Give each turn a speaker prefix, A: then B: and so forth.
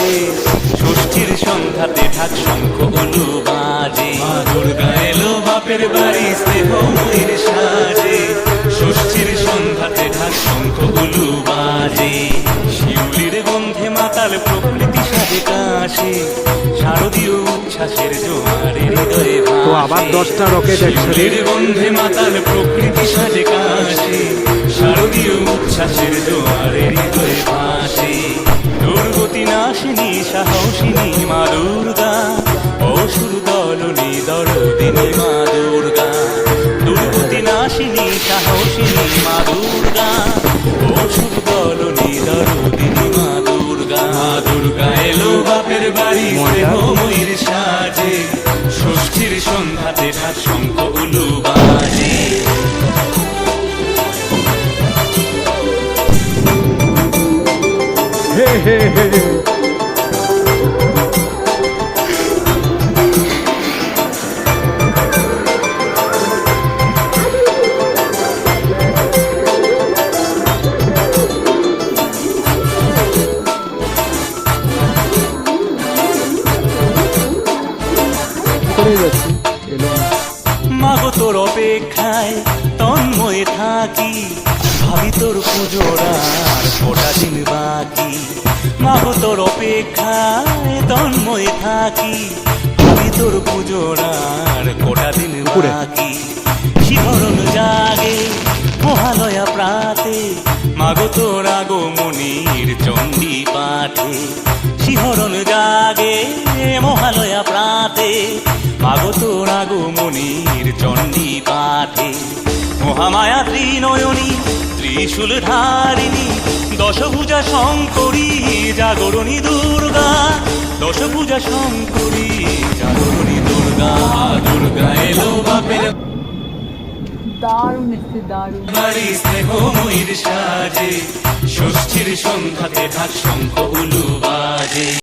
A: সাজে, ষষ্ঠীর সন্ধ্যাতে ঢাক শঙ্খ উলু বাজে। মা দুর্গা এলো বাপের বাড়ি স্নেহময়ীর সাজে, ষষ্ঠীর সন্ধ্যাতে ঢাক শঙ্খ উলু বাজে। শিউলির গন্ধে মাতাল প্রকৃতি সাজে কাশে, শারদীয় উচ্ছ্বাসের জোয়ারে হৃদয়ে ভাসে।
B: তো আবার 10টা রকেট একসাথে।
A: শিউলির গন্ধে মাতাল প্রকৃতি সাজে কাশে, শারদীয় উচ্ছ্বাসের জোয়ারে হৃদয়ে ভাসে। দুর্গতি নাশিনী সাহসিনী মা দুর্গা, অসুর দলনী দরদিনী মা দুর্গা। দুর্গতি নাশিনী সাহসিনী মা দুর্গা, অসুর দলনী দরদিনী মা দুর্গা। মা দুর্গা এলো বাপের বাড়ি স্নেহময়ীর সাজে, ষষ্ঠীর সন্ধ্যাতে ঢাক শঙ্খ উলু বাজে।
B: হে হে হে করে যাচ্ছি, এলো না।
A: মাগো তোর অপেক্ষায় তন্ময় থাকি, ভাবি তোর পুজোর আর কটা দিন বাকি। মাগো তোর অপেক্ষায় তন্ময় থাকি, ভাবি তোর পুজোর আর কটা দিন বাকি। শিহরণ জাগে মহালয়া প্রাতে, মাগো তোর আগমনীর চণ্ডী পাঠে। শিহরণ জাগে মহালয়া প্রাতে, মাগো তোর আগমনীর চণ্ডী পাঠে। মহামায়া ত্রিনয়নী ত্রিশূল ধারিণী, দশভুজা শঙ্করী জাগরণী দুর্গা। দশভুজা শঙ্করী জাগরণী দুর্গা। দুর্গা এলো বাপের
C: দারুণ এসছে, দারুণ।
A: বাড়ি স্নেহময়ীর সাজে, ষষ্ঠীর সন্ধ্যাতে ঢাক শঙ্খ উলু বাজে।